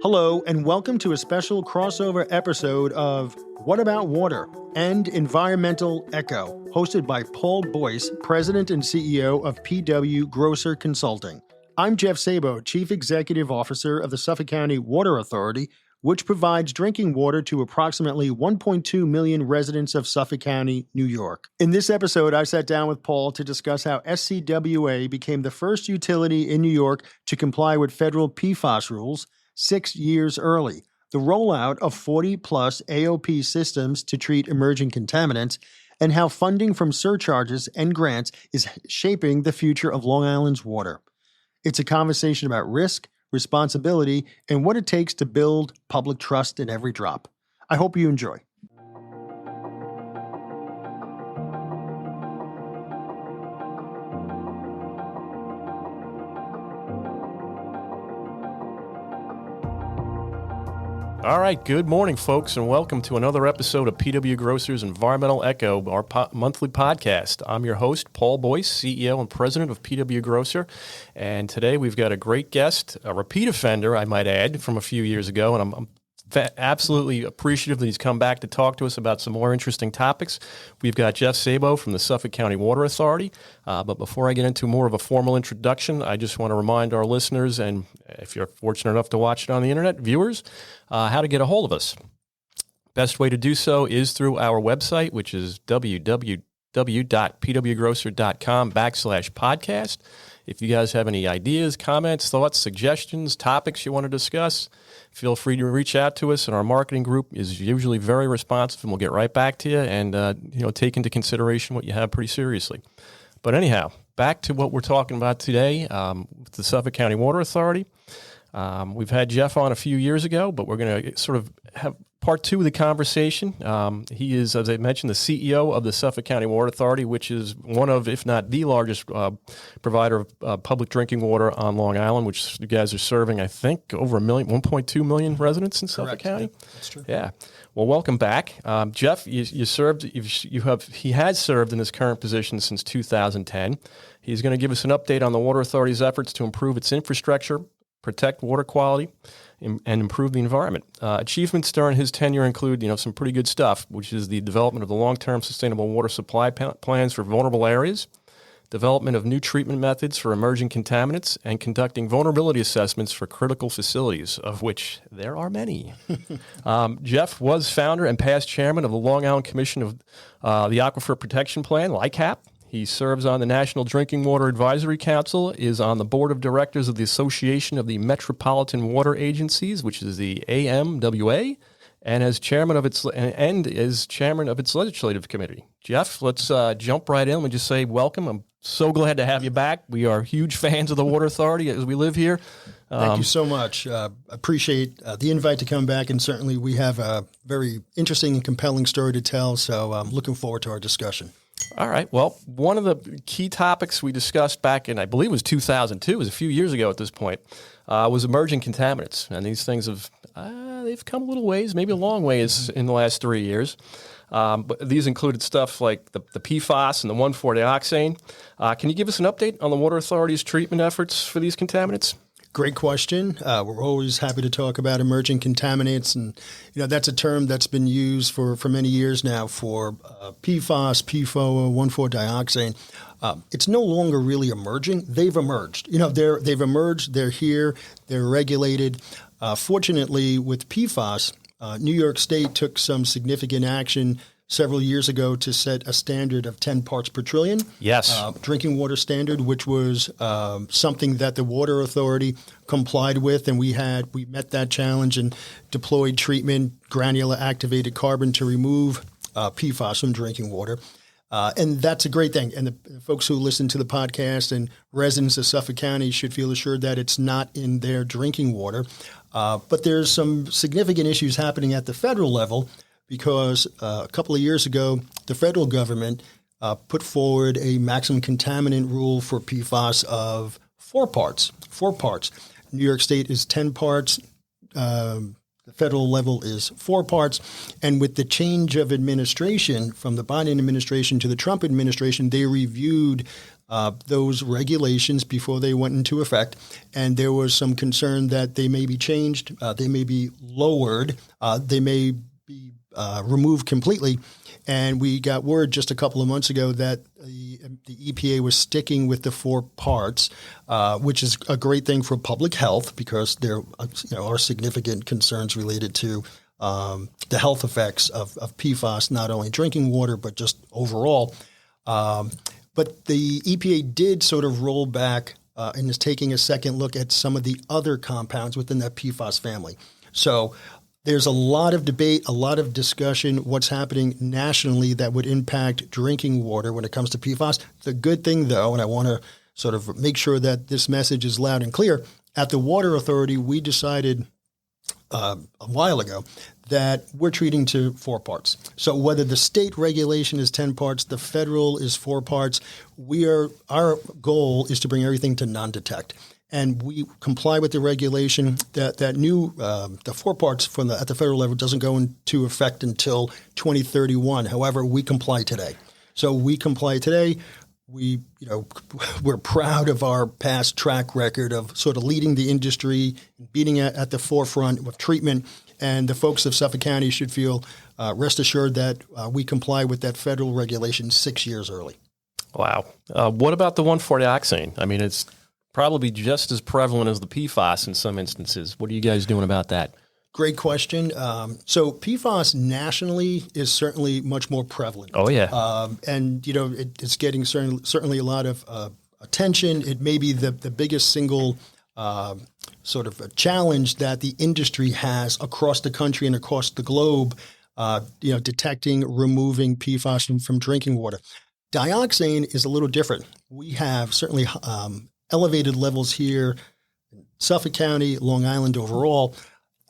Hello, and welcome to a special crossover episode of What About Water and Environmental Echo, hosted by Paul Boyce, President and CEO of P.W. Grocer Consulting. I'm Jeff Szabo, Chief Executive Officer of the Suffolk County Water Authority, which provides drinking water to approximately 1.2 million residents of Suffolk County, New York. In this episode, I sat down with Paul to discuss how SCWA became the first utility in New York to comply with federal PFAS rules 6 years early, the rollout of 40-plus AOP systems to treat emerging contaminants, and how funding from surcharges and grants is shaping the future of Long Island's water. It's a conversation about risk, responsibility, and what it takes to build public trust in every drop. I hope you enjoy. All right, good morning, folks, and welcome to another episode of P.W. Grocer's Environmental Echo, our monthly podcast. I'm your host, Paul Boyce, CEO and President of P.W. Grocer, and today we've got a great guest, a repeat offender, I might add, from a few years ago, and I'm absolutely appreciative that he's come back to talk to us about some more interesting topics. We've got Jeff Szabo from the Suffolk County Water Authority. But before I get into more of a formal introduction, I just want to remind our listeners, and if you're fortunate enough to watch it on the internet, viewers, how to get a hold of us. Best way to do so is through our website, which is www.pwgrocer.com/podcast. If you guys have any ideas, comments, thoughts, suggestions, topics you want to discuss, feel free to reach out to us, and our marketing group is usually very responsive, and we'll get right back to you and take into consideration what you have pretty seriously. But anyhow, back to what we're talking about today with the Suffolk County Water Authority. We've had Jeff on a few years ago, but we're going to sort of have part two of the conversation. He is, as I mentioned, the CEO of the Suffolk County Water Authority, which is one of, if not the largest provider of public drinking water on Long Island, which you guys are serving, I think, over 1.2 million residents in Suffolk County. Yeah, that's true. Yeah. Well, welcome back. Jeff, he has served in his current position since 2010. He's going to give us an update on the Water Authority's efforts to improve its infrastructure, protect water quality, and improve the environment. Achievements during his tenure include, some pretty good stuff, which is the development of the long-term sustainable water supply plans for vulnerable areas, development of new treatment methods for emerging contaminants, and conducting vulnerability assessments for critical facilities, of which there are many. Jeff was founder and past chairman of the Long Island Commission of the Aquifer Protection Plan, LICAP. He serves on the National Drinking Water Advisory Council, is on the board of directors of the Association of the Metropolitan Water Agencies, which is the AMWA, and is chairman of its legislative committee. Jeff, let's jump right in and just say welcome. I'm so glad to have you back. We are huge fans of the Water Authority as we live here. Thank you so much. Appreciate the invite to come back, and certainly we have a very interesting and compelling story to tell, so I'm looking forward to our discussion. All right. Well, one of the key topics we discussed back in, I believe it was 2002, it was a few years ago at this point, was emerging contaminants. And these things they've come a little ways, maybe a long ways in the last 3 years. But these included stuff like the PFAS and the 1,4-dioxane. Can you give us an update on the Water Authority's treatment efforts for these contaminants? Great question. We're always happy to talk about emerging contaminants, and that's a term that's been used for many years now for PFAS, PFOA, 1,4-dioxane. It's no longer really emerging. They've emerged. They've emerged. They're here. They're regulated. Fortunately, with PFAS, New York State took some significant action several years ago to set a standard of 10 parts per trillion. Yes. Drinking water standard, which was something that the Water Authority complied with, and we met that challenge and deployed treatment, granular activated carbon to remove PFAS from drinking water. And that's a great thing. And the folks who listen to the podcast and residents of Suffolk County should feel assured that it's not in their drinking water. But there's some significant issues happening at the federal level, because a couple of years ago, the federal government put forward a maximum contaminant rule for PFAS of 4 parts. New York State is 10 parts. The federal level is 4 parts. And with the change of administration from the Biden administration to the Trump administration, they reviewed those regulations before they went into effect, and there was some concern that they may be changed, they may be lowered, they may be removed completely. And we got word just a couple of months ago that the EPA was sticking with the 4 parts, which is a great thing for public health because there are significant concerns related to the health effects of PFAS, not only drinking water, but just overall. But the EPA did sort of roll back and is taking a second look at some of the other compounds within that PFAS family. So there's a lot of debate, a lot of discussion, what's happening nationally that would impact drinking water when it comes to PFAS. The good thing, though, and I want to sort of make sure that this message is loud and clear, at the Water Authority, we decided a while ago that we're treating to 4 parts. So whether the state regulation is 10 parts, the federal is 4 parts, our goal is to bring everything to non-detect. And we comply with the regulation. That new the 4 parts at the federal level doesn't go into effect until 2031. However, we comply today. So we comply today. We're proud of our past track record of sort of leading the industry, being at the forefront of treatment. And the folks of Suffolk County should feel rest assured that we comply with that federal regulation 6 years early. Wow. What about the 1,4-dioxane? I mean, it's probably just as prevalent as the PFAS in some instances. What are you guys doing about that? Great question. So PFAS nationally is certainly much more prevalent. Oh, yeah. And, it's getting certainly a lot of attention. It may be the biggest single sort of a challenge that the industry has across the country and across the globe, detecting, removing PFAS from drinking water. Dioxane is a little different. We have certainly elevated levels here in Suffolk County, Long Island overall.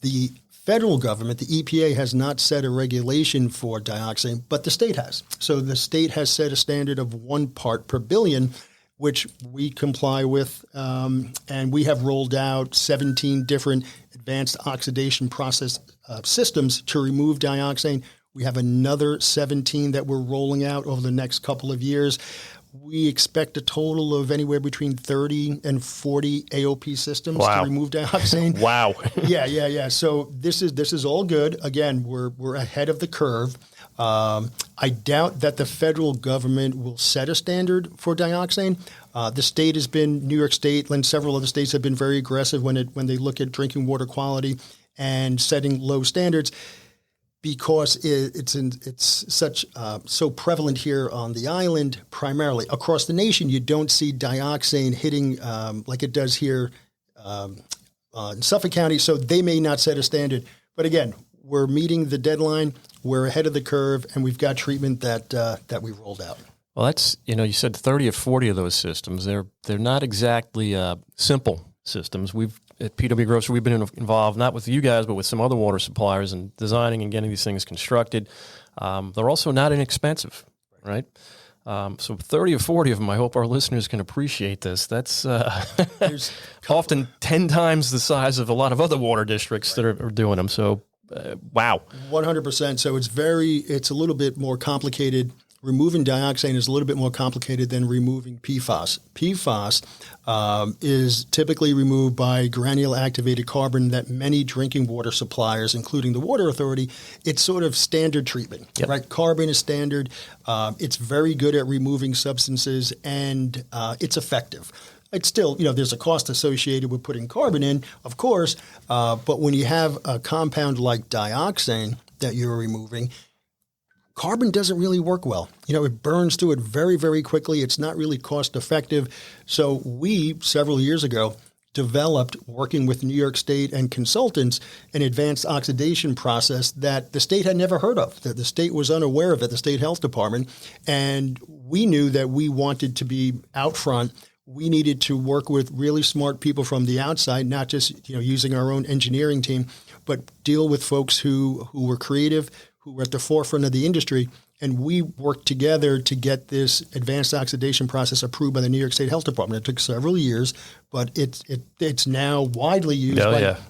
The federal government, the EPA, has not set a regulation for dioxane, but the state has. So the state has set a standard of 1 part per billion, which we comply with, and we have rolled out 17 different advanced oxidation process systems to remove dioxane. We have another 17 that we're rolling out over the next couple of years. We expect a total of anywhere between 30 and 40 AOP systems to remove dioxane. Wow. Yeah. So this is all good. Again, we're ahead of the curve. I doubt that the federal government will set a standard for dioxane. The state has been, New York State and several other states have been very aggressive when they look at drinking water quality and setting low standards, because it's such so prevalent here on the island. Primarily across the nation, you don't see dioxane hitting like it does here in Suffolk County. So they may not set a standard, but again, we're meeting the deadline. We're ahead of the curve, and we've got treatment that we rolled out. Well, that's, you said 30 or 40 of those systems. They're not exactly simple systems. At P.W. Grocer, we've been involved, not with you guys, but with some other water suppliers in designing and getting these things constructed. They're also not inexpensive, right? So 30 or 40 of them, I hope our listeners can appreciate this. That's often 10 times the size of a lot of other water districts that are doing them. So, wow. 100%. So it's a little bit more complicated. Removing dioxane is a little bit more complicated than removing PFAS. PFAS is typically removed by granule activated carbon that many drinking water suppliers, including the Water Authority, it's sort of standard treatment, right? Carbon is standard. It's very good at removing substances, and it's effective. It's still, there's a cost associated with putting carbon in, of course, but when you have a compound like dioxane that you're removing, carbon doesn't really work well. It burns through it very, very quickly. It's not really cost effective. So we, several years ago, developed, working with New York State and consultants, an advanced oxidation process that the state had never heard of, that the state was unaware of at the state health department. And we knew that we wanted to be out front. We needed to work with really smart people from the outside, not just using our own engineering team, but deal with folks who were creative, who were at the forefront of the industry, and we worked together to get this advanced oxidation process approved by the New York State Health Department. It took several years, but it's now widely used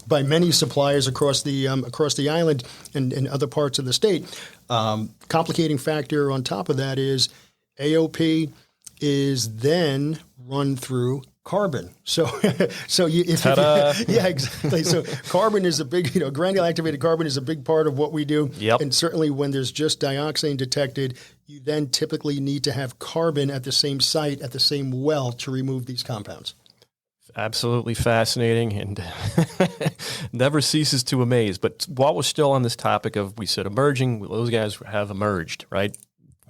by many suppliers across the island and other parts of the state. Complicating factor on top of that is AOP is then run through carbon. So, yeah, exactly. So carbon is a big, granule activated carbon is a big part of what we do. Yep. And certainly when there's just dioxane detected, you then typically need to have carbon at the same site, at the same well to remove these compounds. Absolutely fascinating and never ceases to amaze. But while we're still on this topic of, we said emerging, those guys have emerged, right?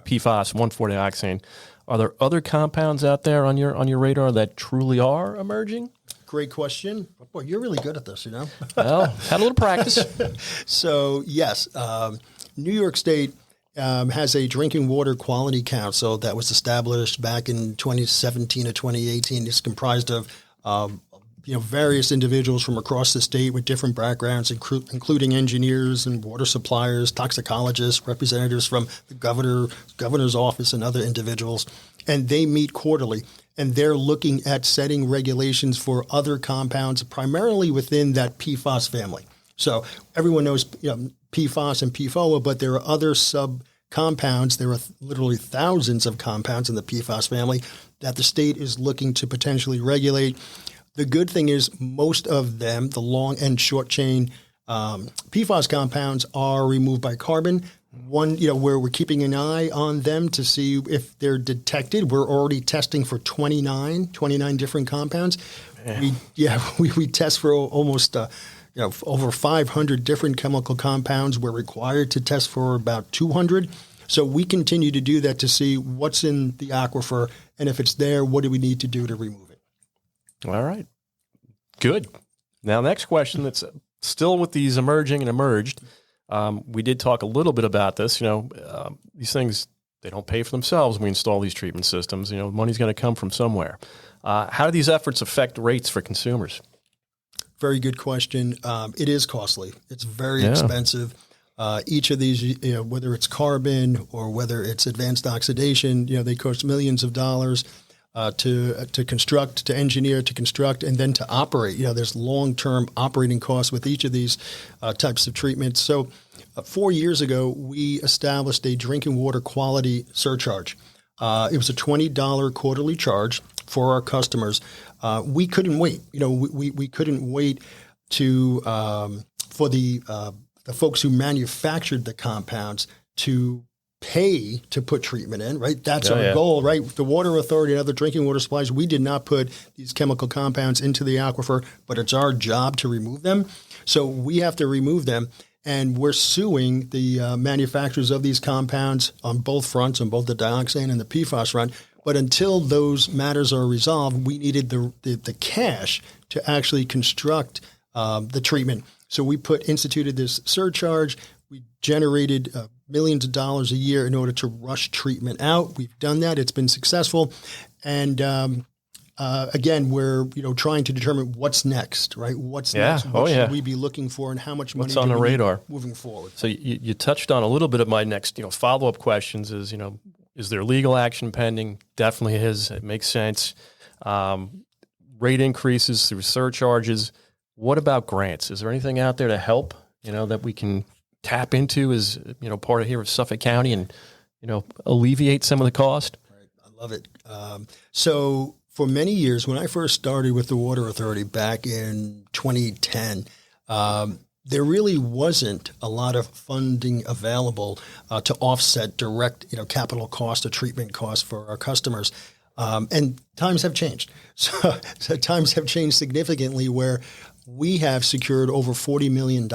PFAS, 1,4-dioxane. Are there other compounds out there on your radar that truly are emerging? Great question. Boy, you're really good at this, Well, had a little practice. So, yes, New York State has a drinking water quality council that was established back in 2017 or 2018. It's comprised of various individuals from across the state with different backgrounds, including engineers and water suppliers, toxicologists, representatives from the governor's office, and other individuals. And they meet quarterly, and they're looking at setting regulations for other compounds, primarily within that PFAS family. So everyone knows PFAS and PFOA, but there are other sub-compounds. There are literally thousands of compounds in the PFAS family that the state is looking to potentially regulate. The good thing is most of them, the long and short chain PFAS compounds, are removed by carbon. One, where we're keeping an eye on them to see if they're detected. We're already testing for 29 different compounds. Yeah. We test for almost over 500 different chemical compounds. We're required to test for about 200. So we continue to do that to see what's in the aquifer, and if it's there, what do we need to do to remove it? All right. Good. Now, next question that's still with these emerging and emerged. We did talk a little bit about this. These things, they don't pay for themselves when we install these treatment systems. Money's going to come from somewhere. How do these efforts affect rates for consumers? Very good question. It is costly. It's very expensive. Each of these, whether it's carbon or whether it's advanced oxidation, they cost millions of dollars to construct, to engineer, to construct, and then to operate. There's long-term operating costs with each of these types of treatments. So 4 years ago, we established a drinking water quality surcharge. It was a $20 quarterly charge for our customers. We couldn't wait. We couldn't wait to for the folks who manufactured the compounds to pay to put treatment in, right? That's our goal, right? The Water Authority and other drinking water supplies, we did not put these chemical compounds into the aquifer, but it's our job to remove them. So we have to remove them, and we're suing the manufacturers of these compounds on both fronts, on both the dioxane and the PFAS front. But until those matters are resolved, we needed the cash to actually construct the treatment. So we instituted this surcharge. We generated millions of dollars a year in order to rush treatment out. We've done that. It's been successful. And again, we're trying to determine what's next, right? What's next? What should we be looking for, and how much money on the radar moving forward? So you touched on a little bit of my next follow-up questions is there legal action pending? Definitely is. It makes sense. Rate increases through surcharges. What about grants? Is there anything out there to help, that we can tap into as, part of here of Suffolk County and, alleviate some of the cost? Right. I love it. So for many years, when I first started with the Water Authority back in 2010, there really wasn't a lot of funding available to offset direct, capital cost or treatment costs for our customers. And times have changed. So times have changed significantly, where we have secured over $40 million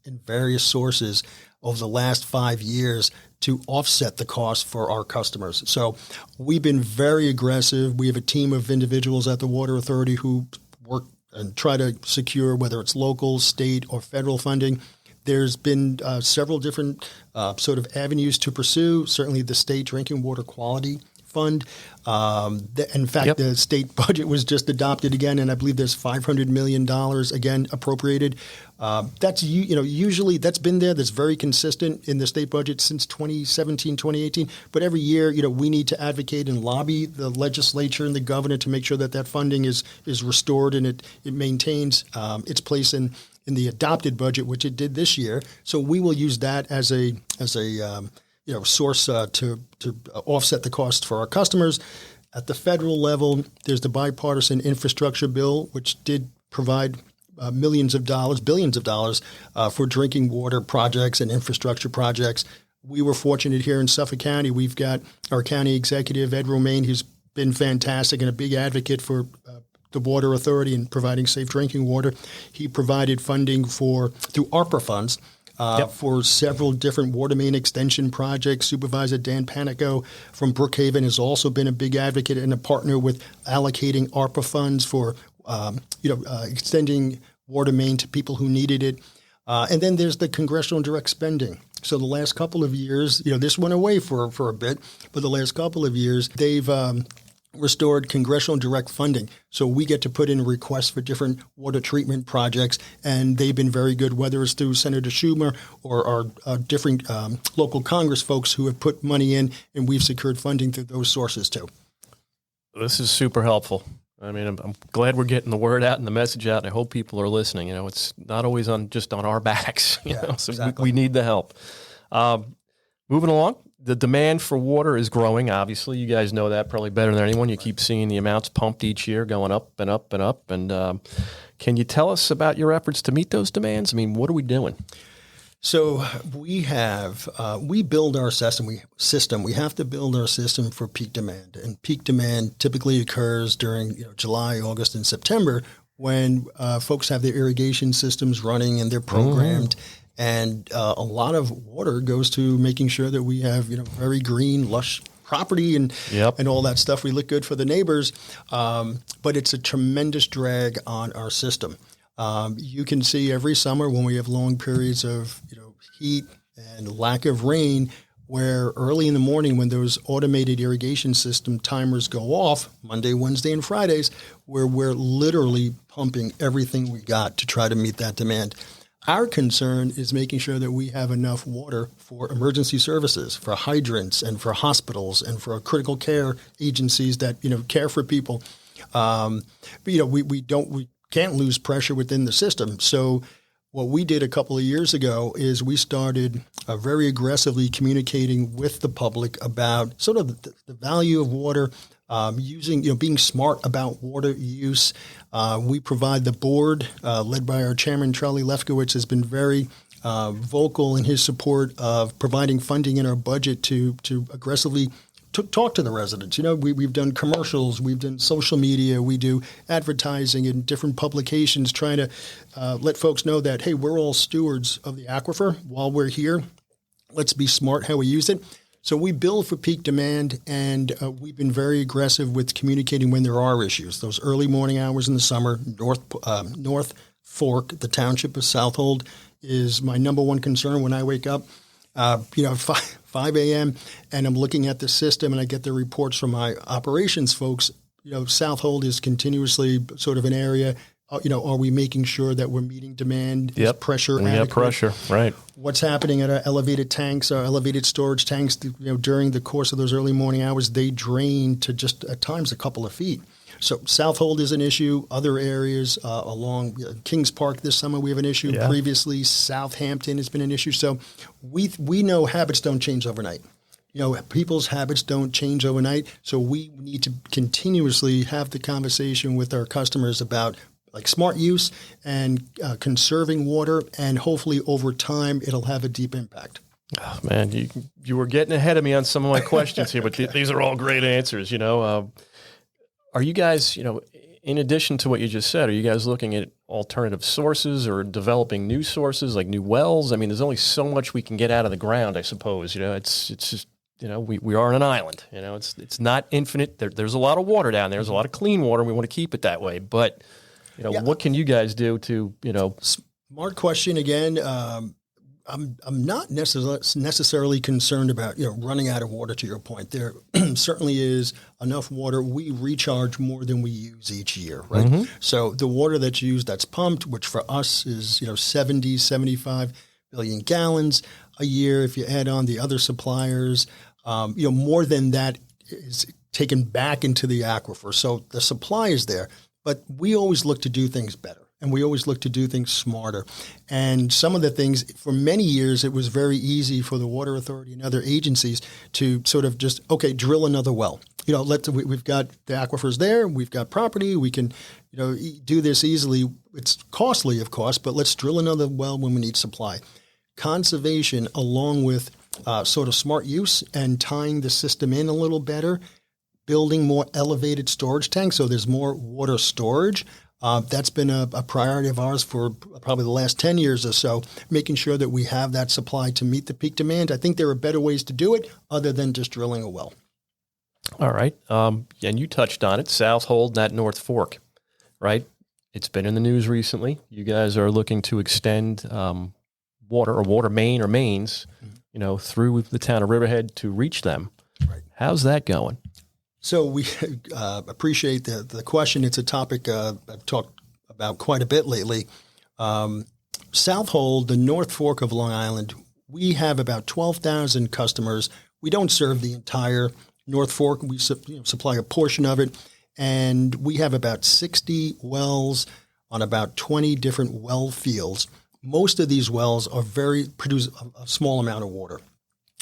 in various sources over the last 5 years to offset the cost for our customers. So we've been very aggressive. We have a team of individuals at the Water Authority who work and try to secure, whether it's local, state, or federal funding. There's been several different sort of avenues to pursue. Certainly the State Drinking Water Quality Fund. In fact, the state budget was just adopted again, and I believe there's $500 million again appropriated. That's usually that's been there. That's very consistent in the state budget since 2017, 2018. But every year, we need to advocate and lobby the legislature and the governor to make sure that funding is restored and it maintains its place in the adopted budget, which it did this year. So we will use that as a source to offset the costs for our customers. At the federal level, there's the bipartisan infrastructure bill, which did provide billions of dollars for drinking water projects and infrastructure projects. We were fortunate here in Suffolk County. We've got our county executive, Ed Romaine, who's been fantastic and a big advocate for the Water Authority and providing safe drinking water. He provided funding through ARPA funds for several different water main extension projects. Supervisor Dan Panico from Brookhaven has also been a big advocate and a partner with allocating ARPA funds for extending water main to people who needed it. And then there's the congressional direct spending. So the last couple of years, this went away for a bit, but the last couple of years, they've restored congressional direct funding. So we get to put in requests for different water treatment projects, and they've been very good, whether it's through Senator Schumer or our different local Congress folks who have put money in, and we've secured funding through those sources too. This is super helpful. I mean, I'm glad we're getting the word out and the message out, and I hope people are listening. It's not always just on our backs. So exactly. we need the help. Moving along, the demand for water is growing. Obviously, you guys know that probably better than anyone. You keep seeing the amounts pumped each year going up and up and up. And can you tell us about your efforts to meet those demands? I mean, what are we doing? So we build our system. We have to build our system for peak demand, and peak demand typically occurs during July, August, and September when folks have their irrigation systems running and they're programmed. And a lot of water goes to making sure that we have very green, lush property and all that stuff. We look good for the neighbors, but it's a tremendous drag on our system. You can see every summer when we have long periods of heat and lack of rain, where early in the morning when those automated irrigation system timers go off, Monday, Wednesday, and Fridays, where we're literally pumping everything we got to try to meet that demand. Our concern is making sure that we have enough water for emergency services, for hydrants, and for hospitals, and for critical care agencies that care for people. But we can't lose pressure within the system. So what we did a couple of years ago is we started very aggressively communicating with the public about sort of the value of water, being smart about water use. We provide the board, led by our chairman, Charlie Lefkowitz, has been very vocal in his support of providing funding in our budget to aggressively talk to the residents. We've done commercials, we've done social media, we do advertising in different publications, trying to let folks know that, hey, we're all stewards of the aquifer while we're here. Let's be smart how we use it. So we build for peak demand, and we've been very aggressive with communicating when there are issues. Those early morning hours in the summer, North Fork, the township of Southold, is my number one concern when I wake up. 5 a.m. and I'm looking at the system and I get the reports from my operations folks. Southold is continuously sort of an area. Are we making sure that we're meeting demand? Is pressure adequate? Yeah, pressure, right. What's happening at our elevated tanks, our elevated storage tanks? During the course of those early morning hours, they drain to just at times a couple of feet. So Southold is an issue. Other areas along Kings Park this summer we have an issue. Yeah. Previously, Southampton has been an issue. So we know habits don't change overnight. People's habits don't change overnight. So we need to continuously have the conversation with our customers about smart use and conserving water, and hopefully over time it'll have a deep impact. Oh, man, you were getting ahead of me on some of my questions here, but these are all great answers. Are you guys, in addition to what you just said, are you guys looking at alternative sources or developing new sources like new wells? I mean, there's only so much we can get out of the ground, I suppose. It's just, we are on an island. It's not infinite. There's a lot of water down there. There's a lot of clean water, and we want to keep it that way. But, what can you guys do to, Smart question again. I'm not necessarily concerned about running out of water. To your point, there certainly is enough water. We recharge more than we use each year, right? Mm-hmm. So the water that's used, that's pumped, which for us is 75 billion gallons a year. If you add on the other suppliers, more than that is taken back into the aquifer. So the supply is there, but we always look to do things better. and we always look to do things smarter. And some of the things, for many years, it was very easy for the Water Authority and other agencies to sort of just, okay, drill another well. We've got the aquifers there, we've got property, we can, do this easily. It's costly, of course, but let's drill another well when we need supply. Conservation, along with sort of smart use and tying the system in a little better, building more elevated storage tanks so there's more water storage. That's been a priority of ours for probably the last 10 years or so, making sure that we have that supply to meet the peak demand. I think there are better ways to do it other than just drilling a well. All right. And you touched on it, Southold, that North Fork, right? It's been in the news recently. You guys are looking to extend water main or mains, through the town of Riverhead to reach them. Right. How's that going? So we appreciate the question. It's a topic I've talked about quite a bit lately. Southold, the North Fork of Long Island, we have about 12,000 customers. We don't serve the entire North Fork. We supply a portion of it, and we have about 60 wells on about 20 different well fields. Most of these wells produce a small amount of water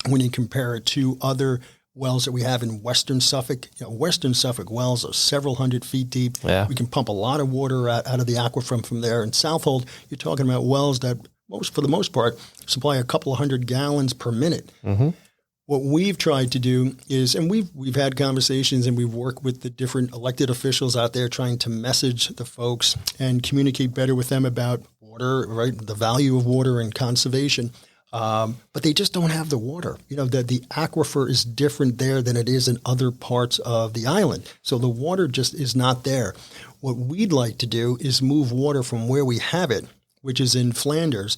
when you compare it to other wells that we have in Western Suffolk. Western Suffolk wells are several hundred feet deep. Yeah. We can pump a lot of water out of the aquifer from there. In Southold, you're talking about wells that, for the most part, supply a couple of hundred gallons per minute. Mm-hmm. What we've tried to do is, and we've had conversations and we've worked with the different elected officials out there trying to message the folks and communicate better with them about water, right? The value of water and conservation. But they just don't have the water. The aquifer is different there than it is in other parts of the island. So the water just is not there. What we'd like to do is move water from where we have it, which is in Flanders,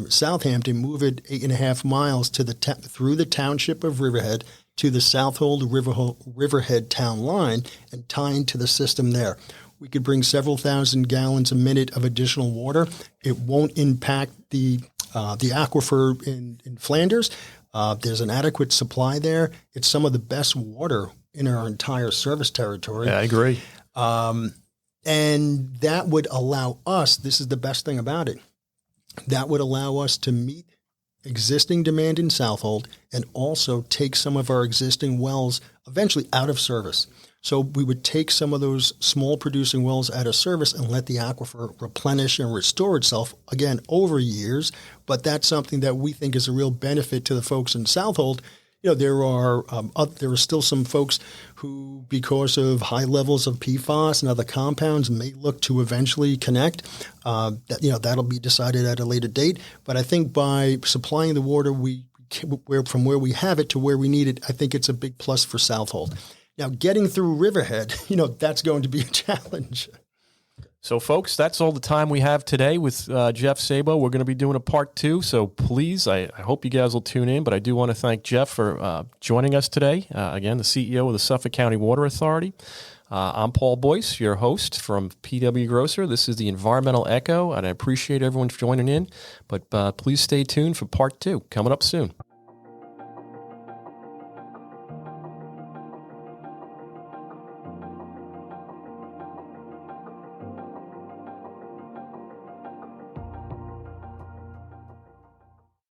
Southampton, move it 8.5 miles to through the township of Riverhead to the Southold Riverhead town line and tie into the system there. We could bring several thousand gallons a minute of additional water. It won't impact the aquifer in Flanders. There's an adequate supply there. It's some of the best water in our entire service territory. Yeah, I agree. And that would allow us, this is the best thing about it, that would allow us to meet existing demand in Southold and also take some of our existing wells eventually out of service. So we would take some of those small producing wells out of service and let the aquifer replenish and restore itself, again, over years. But that's something that we think is a real benefit to the folks in Southold. There are still some folks who, because of high levels of PFAS and other compounds, may look to eventually connect. That'll be decided at a later date. But I think by supplying the water from where we have it to where we need it, I think it's a big plus for Southold. Now, getting through Riverhead, that's going to be a challenge. So, folks, that's all the time we have today with Jeff Szabo. We're going to be doing a part 2, so please, I hope you guys will tune in. But I do want to thank Jeff for joining us today. Again, the CEO of the Suffolk County Water Authority. I'm Paul Boyce, your host from P.W. Grocer. This is the Environmental Echo, and I appreciate everyone for joining in. But please stay tuned for part 2, coming up soon.